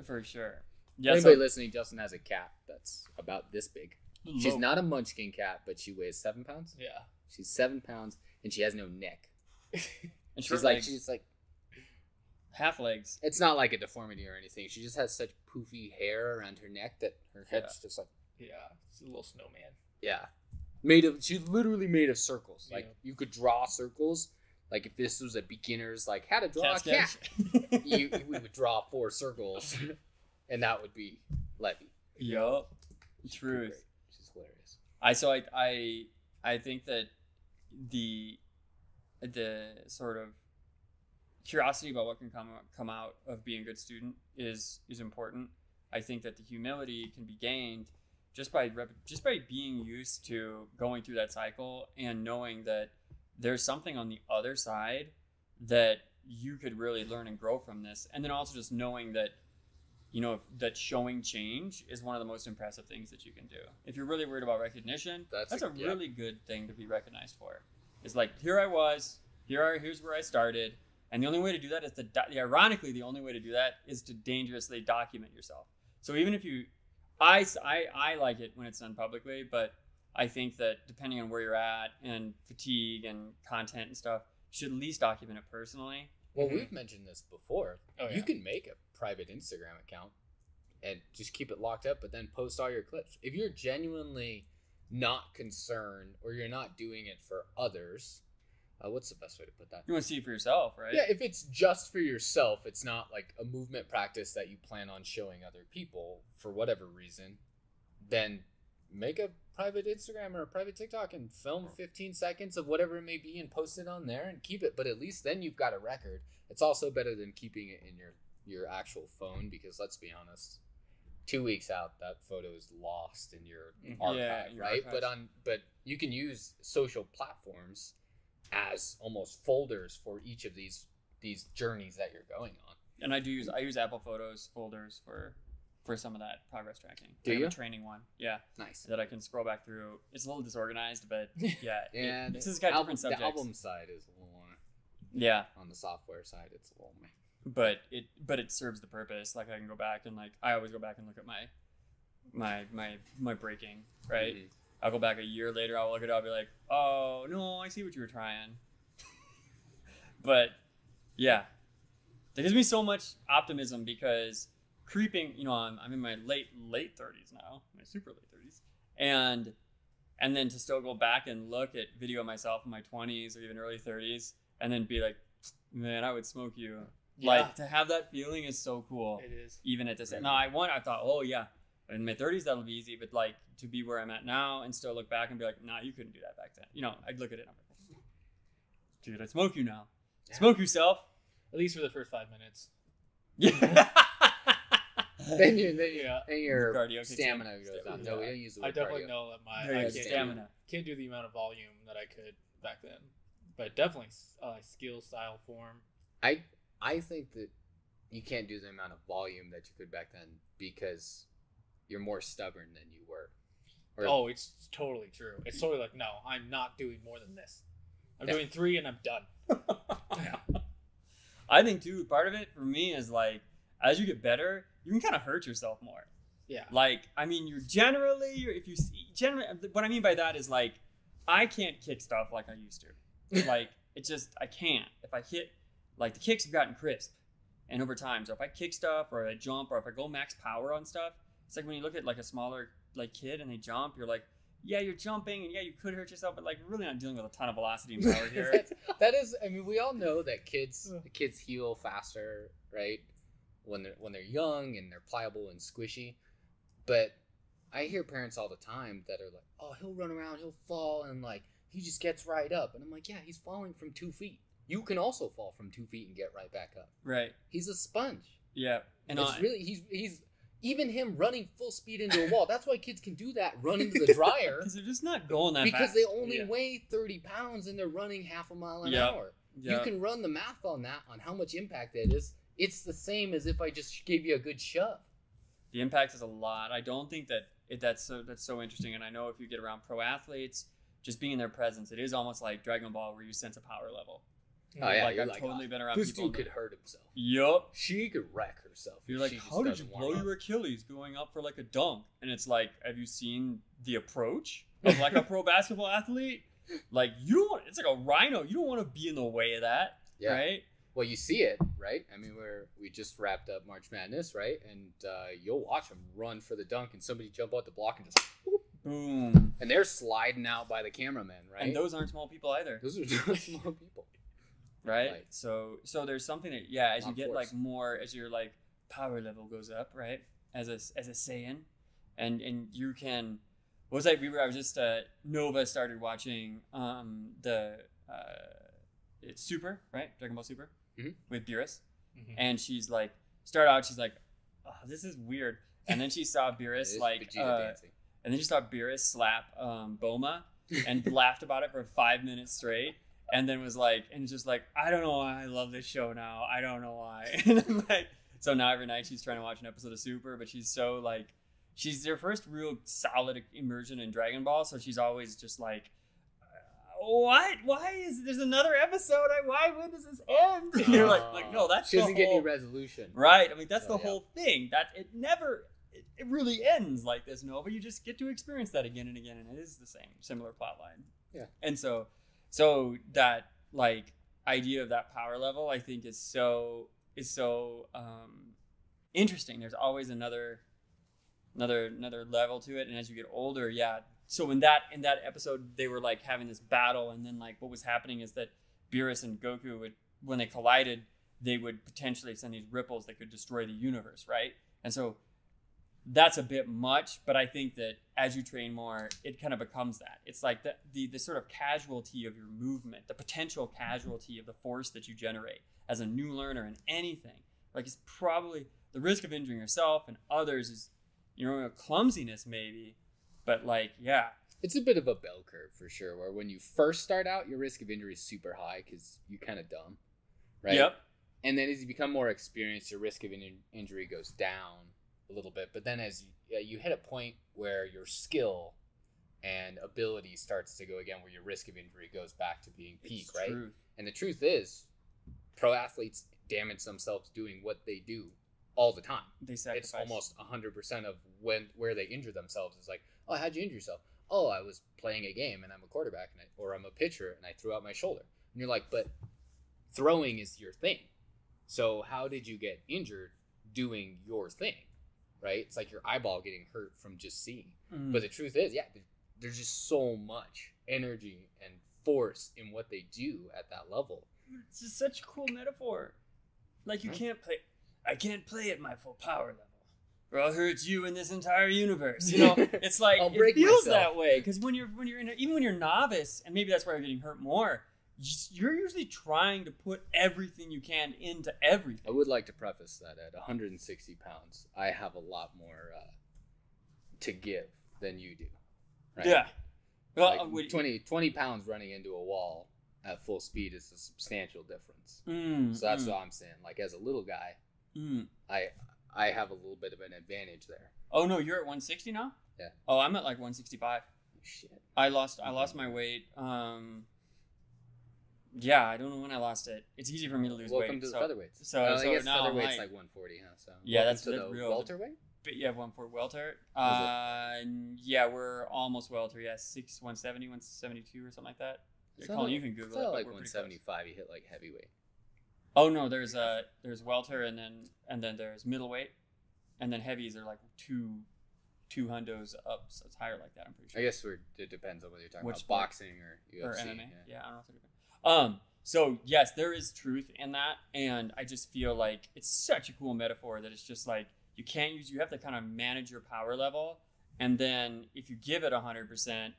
Speaker 1: for sure.
Speaker 2: Yeah, anybody listening, Justin has a cat that's about this big. She's not a munchkin cat, but she weighs 7 pounds.
Speaker 3: Yeah.
Speaker 2: She's 7 pounds, and she has no neck.
Speaker 1: And
Speaker 2: she's like
Speaker 1: half legs.
Speaker 2: It's not like a deformity or anything. She just has such poofy hair around her neck that her head's just like.
Speaker 3: Yeah, it's a little snowman.
Speaker 2: Yeah. She's literally made of circles. Like, you could draw circles. Like, if this was a beginner's, like, how to draw a cat. we would draw 4 circles, and that would be Levy.
Speaker 1: Yup. Truth.
Speaker 2: She's hilarious.
Speaker 1: I think that the sort of curiosity about what can come out of being a good student is important. I think that the humility can be gained just by being used to going through that cycle and knowing that there's something on the other side that you could really learn and grow from this. And then also just knowing that, that showing change is one of the most impressive things that you can do. If you're really worried about recognition, that's a really good thing to be recognized for. It's like, here I was, here's where I started. And the only way to do that is ironically, the only way to do that is to dangerously document yourself. So even if I like it when it's done publicly, but I think that depending on where you're at and fatigue and content and stuff, you should at least document it personally.
Speaker 2: Well, we've mentioned this before.
Speaker 3: Oh, yeah.
Speaker 2: You can make a private Instagram account and just keep it locked up, but then post all your clips. If you're genuinely not concerned or you're not doing it for others, what's the best way to put that?
Speaker 1: You want to see it for yourself, right?
Speaker 2: Yeah, if it's just for yourself, it's not like a movement practice that you plan on showing other people for whatever reason, then make a private Instagram or a private TikTok and film 15 seconds of whatever it may be and post it on there and keep it. But at least then you've got a record. It's also better than keeping it in your actual phone, because let's be honest, 2 weeks out, that photo is lost in your archive, right?
Speaker 1: Archives.
Speaker 2: But you can use social platforms as almost folders for each of these journeys that you're going on.
Speaker 1: And I use Apple Photos folders for some of that progress tracking.
Speaker 2: Do
Speaker 1: I have
Speaker 2: you?
Speaker 1: a training one, yeah,
Speaker 2: Nice.
Speaker 1: that I can scroll back through. It's a little disorganized, but yeah,
Speaker 2: Yeah,
Speaker 1: this has got different subjects.
Speaker 2: The album side is a little more.
Speaker 1: Yeah,
Speaker 2: On the software side, it's a little meh.
Speaker 1: but it serves the purpose. Like I can go back and I always go back and look at my breaking, right?
Speaker 2: Mhm.
Speaker 1: I'll go back a year later. I'll look at it. I'll be like, oh no, I see what you were trying. But yeah, that gives me so much optimism, because creeping, I'm in my late 30s now, my super late 30s, and then to still go back and look at video of myself in my 20s or even early 30s, and then be like, man, I would smoke you.
Speaker 3: Yeah.
Speaker 1: Like, to have that feeling is so cool.
Speaker 3: It is.
Speaker 1: Even at this. Now, I thought, oh yeah, in my 30s that'll be easy, but like to be where I'm at now and still look back and be like, nah, you couldn't do that back then. I'd look at it and I'm like, dude, I smoke you now.
Speaker 2: Yeah.
Speaker 1: Smoke yourself.
Speaker 3: At least for the first 5 minutes.
Speaker 1: Yeah.
Speaker 2: Then
Speaker 3: Yeah.
Speaker 2: your
Speaker 1: Cardio kicks
Speaker 2: stamina
Speaker 1: in.
Speaker 2: goes down.
Speaker 3: Yeah.
Speaker 2: No, we don't use the word
Speaker 3: I definitely
Speaker 2: cardio.
Speaker 3: know that
Speaker 1: There you
Speaker 3: I
Speaker 1: go,
Speaker 3: can't
Speaker 1: stamina.
Speaker 3: can't do the amount of volume that I could back then. But definitely skill, style, form.
Speaker 2: I think that you can't do the amount of volume that you could back then because you're more stubborn than you were.
Speaker 3: Oh, it's totally true. It's totally like, no, I'm not doing more than this. I'm doing 3 and I'm done.
Speaker 1: I think too, part of it for me is like, as you get better, you can kind of hurt yourself more.
Speaker 3: Yeah.
Speaker 1: Like, I mean, what I mean by that is like, I can't kick stuff like I used to. Like, I can't. If I hit, like, the kicks have gotten crisp and over time. So if I kick stuff or I jump or if I go max power on stuff, it's like when you look at like a smaller like kid and they jump, you're like, yeah, you're jumping and yeah, you could hurt yourself, but like we're really not dealing with a ton of velocity and power here.
Speaker 2: that is, I mean, we all know that kids heal faster, right? When they're young and they're pliable and squishy. But I hear parents all the time that are like, oh, he'll run around, he'll fall, and like he just gets right up. And I'm like, yeah, he's falling from 2 feet. You can also fall from 2 feet and get right back up.
Speaker 1: Right.
Speaker 2: He's a sponge.
Speaker 1: Yeah. And
Speaker 2: it's really he's even him running full speed into a wall. That's why kids can do that, run into the dryer.
Speaker 1: Because they're just not going that
Speaker 2: because
Speaker 1: fast.
Speaker 2: they only weigh 30 pounds and they're running half a mile an hour. You can run the math on that, on how much impact it is. It's the same as if I just gave you a good shove.
Speaker 1: The impact is a lot. I don't think that's so interesting. And I know if you get around pro athletes, just being in their presence, it is almost like Dragon Ball where you sense a power level.
Speaker 2: Oh yeah,
Speaker 1: like I've totally been around
Speaker 2: this
Speaker 1: people.
Speaker 2: Dude could hurt himself.
Speaker 1: Yup.
Speaker 2: She could wreck herself.
Speaker 1: You're like, how did you blow your Achilles going up for like a dunk? And it's like, have you seen the approach of like a pro basketball athlete? Like it's like a rhino. You don't want to be in the way of that, right?
Speaker 2: Well, you see it, right? I mean, we just wrapped up March Madness, right? And you'll watch them run for the dunk and somebody jump out the block and just whoop,
Speaker 1: boom.
Speaker 2: And they're sliding out by the cameraman, right?
Speaker 1: And those aren't small people either.
Speaker 2: Those are just small people.
Speaker 1: Right? So there's something that, as you get like more, as your like power level goes up, right? As a Saiyan. And you can, what was that? I was just, Nova started watching it's Super, right? Dragon Ball Super.
Speaker 2: Mm-hmm.
Speaker 1: With Beerus. Mm-hmm. And she's like, she's like, oh, this is weird. And then she saw Beerus and then she saw Beerus slap Bulma and laughed about it for 5 minutes straight. And then was like, and just like, I don't know why I love this show now. I don't know why. And I'm like, so now every night she's trying to watch an episode of Super, but she's so like, she's their first real solid immersion in Dragon Ball. So she's always just like, what? Why there's another episode? Why when does this end? And you're like, no, that's
Speaker 2: she doesn't get any resolution,
Speaker 1: right? I mean, that's the whole thing. That it really ends like this, no. But you just get to experience that again and again, and it is the similar plot line.
Speaker 2: Yeah.
Speaker 1: And so that like idea of that power level, I think, is so interesting. There's always another level to it, and as you get older, yeah. So in that episode, they were like having this battle, and then like what was happening is that Beerus and Goku would, when they collided, they would potentially send these ripples that could destroy the universe, right? And so that's a bit much, but I think that as you train more, it kind of becomes that. It's like the sort of casualty of your movement, the potential casualty of the force that you generate as a new learner in anything. Like, it's probably the risk of injuring yourself and others is, clumsiness maybe, but like, yeah.
Speaker 2: It's a bit of a bell curve for sure, where when you first start out, your risk of injury is super high because you're kind of dumb, right?
Speaker 1: Yep.
Speaker 2: And then as you become more experienced, your risk of injury goes down a little bit. But then as you hit a point where your skill and ability starts to go again, where your risk of injury goes back to being peak,
Speaker 1: It's
Speaker 2: right?
Speaker 1: truth.
Speaker 2: And the truth is, pro athletes damage themselves doing what they do all the time.
Speaker 1: They sacrifice.
Speaker 2: It's almost 100% of where they injure themselves is like, oh, how'd you injure yourself? Oh, I was playing a game and I'm a quarterback or I'm a pitcher and I threw out my shoulder. And you're like, but throwing is your thing. So how did you get injured doing your thing, right? It's like your eyeball getting hurt from just seeing. But the truth is, yeah, there's just so much energy and force in what they do at that level.
Speaker 1: It's just such a cool metaphor. Like, I can't play at my full power level, or I'll hurt you in this entire universe. It's like, it feels that way. Because when you're even when you're novice, and maybe that's why you're getting hurt more, you're usually trying to put everything you can into everything.
Speaker 2: I would like to preface that at 160 pounds, I have a lot more to give than you do. Right?
Speaker 1: Yeah. Well,
Speaker 2: like 20 pounds running into a wall at full speed is a substantial difference. So that's what I'm saying. Like, as a little guy, I have a little bit of an advantage there.
Speaker 1: Oh no, you're at 160 now?
Speaker 2: Yeah.
Speaker 1: Oh, I'm at like 165.
Speaker 2: Shit.
Speaker 1: I lost my weight. Yeah, I don't know when I lost it. It's easy for me to lose weight.
Speaker 2: Welcome to the featherweights.
Speaker 1: So
Speaker 2: I guess
Speaker 1: now
Speaker 2: featherweight's like 140, huh? So
Speaker 1: yeah,
Speaker 2: welcome
Speaker 1: that's
Speaker 2: to the
Speaker 1: real.
Speaker 2: welterweight.
Speaker 1: But yeah, 140 welter. Yeah, we're almost welter. Yeah, 170, 172 or something like that. You can Google it.
Speaker 2: Like 175, you hit like heavyweight.
Speaker 1: Oh no, there's welter and then there's middleweight, and then heavies are like two hundos up, so it's higher like that. I'm pretty sure.
Speaker 2: I guess it depends on whether you're talking about
Speaker 1: sport?
Speaker 2: boxing or UFC.
Speaker 1: Or MMA. Yeah, I don't know if they're different. So yes, there is truth in that, and I just feel like it's such a cool metaphor that it's just like you have to kind of manage your power level, and then if you give it 100%,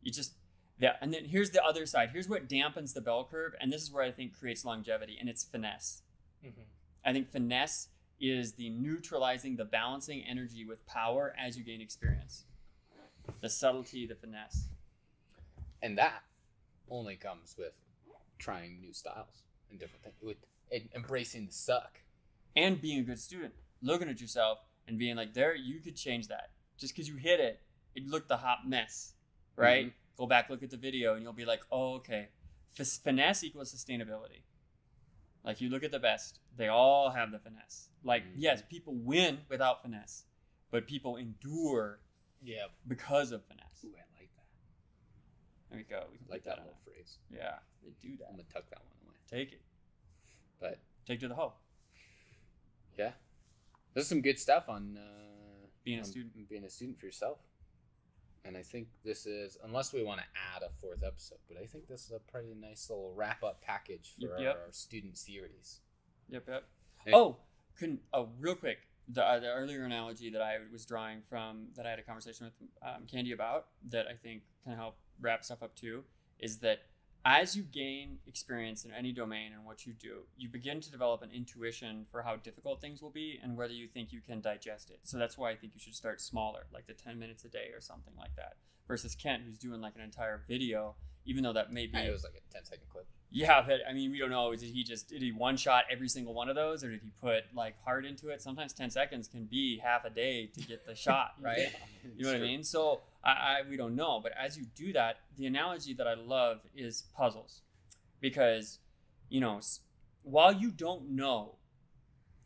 Speaker 1: you just. Yeah, and then here's the other side. Here's what dampens the bell curve, and this is where I think creates longevity, and it's finesse. Mm-hmm. I think finesse is the neutralizing, the balancing energy with power as you gain experience. The subtlety, the finesse.
Speaker 2: And that only comes with trying new styles and different things, with embracing the suck.
Speaker 1: And being a good student, looking at yourself and being like, you could change that. Just because you hit it, it looked a hot mess, right? Mm-hmm. Go back, look at the video, and you'll be like, oh, okay. Finesse equals sustainability. Like, you look at the best. They all have the finesse. Like, yes, people win without finesse, but people endure because of finesse.
Speaker 2: Ooh, I like that.
Speaker 1: There we go. We can
Speaker 2: like that little phrase.
Speaker 1: Yeah, they do that.
Speaker 2: I'm going to tuck that one away.
Speaker 1: Take it.
Speaker 2: But
Speaker 1: take to the hoe.
Speaker 2: Yeah. There's some good stuff on
Speaker 1: being a student.
Speaker 2: Being a student for yourself. And I think this is, unless we want to add a fourth episode, but I think this is a pretty nice little wrap-up package for our student series.
Speaker 1: Yep.
Speaker 2: Hey.
Speaker 1: Real quick, the earlier analogy that I was drawing from, that I had a conversation with Candy about, that I think can help wrap stuff up too, is that as you gain experience in any domain and what you do, you begin to develop an intuition for how difficult things will be and whether you think you can digest it. So that's why I think you should start smaller, like the 10 minutes a day or something like that. Versus Kent, who's doing like an entire video, even though that may be...
Speaker 2: it was like a 10-second clip.
Speaker 1: Yeah, but I mean, we don't know. Did he one-shot every single one of those, or did he put like heart into it? Sometimes 10 seconds can be half a day to get the shot, right? You know what I mean? So we don't know. But as you do that, the analogy that I love is puzzles. Because, while you don't know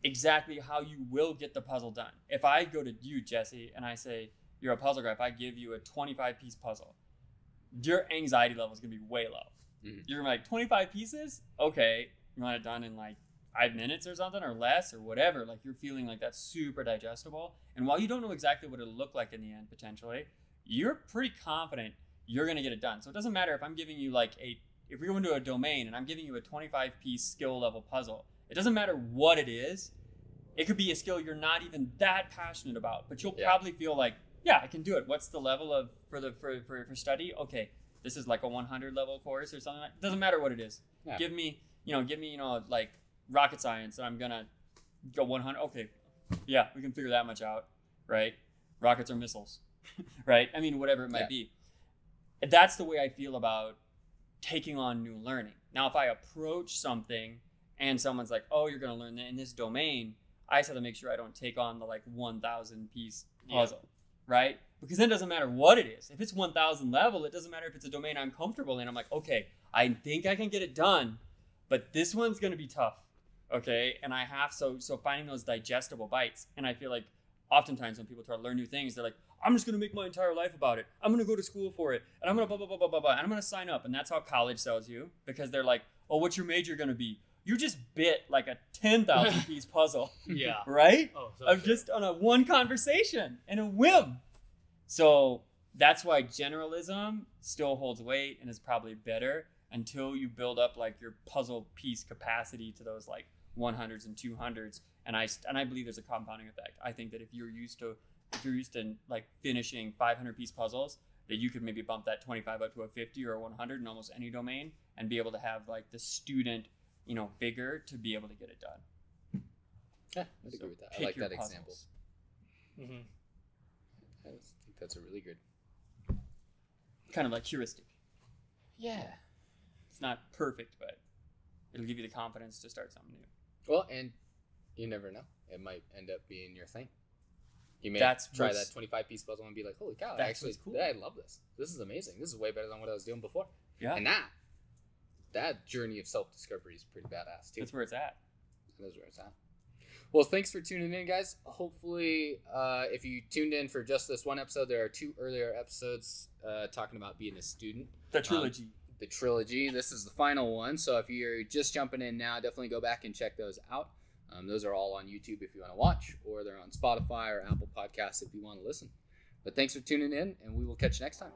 Speaker 1: exactly how you will get the puzzle done, if I go to you, Jesse, and I say, you're a puzzle guy, if I give you a 25-piece puzzle, your anxiety level is going to be way low. You're like 25 pieces. Okay, you want it done in like 5 minutes or something, or less, or whatever. Like you're feeling like that's super digestible. And while you don't know exactly what it'll look like in the end, potentially, you're pretty confident you're gonna get it done. So it doesn't matter if I'm giving you like if we go into a domain and I'm giving you a 25-piece skill level puzzle. It doesn't matter what it is. It could be a skill you're not even that passionate about, but you'll probably feel like, yeah, I can do it. What's the level of for study? Okay, this is like a 100 level course or something. Like, doesn't matter what it is. Yeah. Give me like rocket science, and I'm gonna go 100. Okay, yeah, we can figure that much out, right? Rockets or missiles, right? I mean, whatever it might be. That's the way I feel about taking on new learning. Now, if I approach something and someone's like, "Oh, you're gonna learn that in this domain," I just have to make sure I don't take on the like 1,000 piece puzzle, right? Because then it doesn't matter what it is. If it's 1,000 level, it doesn't matter if it's a domain I'm comfortable in. I'm like, okay, I think I can get it done, but this one's gonna be tough, okay? And I have so finding those digestible bites. And I feel like oftentimes when people try to learn new things, they're like, I'm just gonna make my entire life about it. I'm gonna go to school for it, and I'm gonna blah blah blah blah blah blah, and I'm gonna sign up. And that's how college sells you, because they're like, oh, what's your major gonna be? You just bit like a 10,000 piece puzzle.
Speaker 3: Yeah.
Speaker 1: Right?
Speaker 3: Oh, so
Speaker 1: of just on a one conversation and a whim. So that's why generalism still holds weight and is probably better until you build up like your puzzle piece capacity to those like 100s and 200s. And I believe there's a compounding effect. I think that if you're used to like finishing 500 piece puzzles, that you could maybe bump that 25 up to a 50 or a 100 in almost any domain and be able to have like the student, vigor to be able to get it done.
Speaker 2: Yeah, I agree with that. I like that example.
Speaker 3: Mm-hmm.
Speaker 2: I think that's a really good
Speaker 1: kind of like heuristic.
Speaker 2: Yeah.
Speaker 1: It's not perfect, but it'll give you the confidence to start something new.
Speaker 2: Well, and you never know. It might end up being your thing. You may try that 25-piece puzzle and be like, holy cow, cool. I love this. This is amazing. This is way better than what I was doing before.
Speaker 1: Yeah.
Speaker 2: And that journey of self-discovery is pretty badass, too.
Speaker 1: That's where it's at.
Speaker 2: That is where it's at. Well, thanks for tuning in, guys. Hopefully, if you tuned in for just this one episode, there are 2 earlier episodes talking about being a student.
Speaker 1: The trilogy.
Speaker 2: This is the final one. So if you're just jumping in now, definitely go back and check those out. Those are all on YouTube if you want to watch, or they're on Spotify or Apple Podcasts if you want to listen. But thanks for tuning in, and we will catch you next time.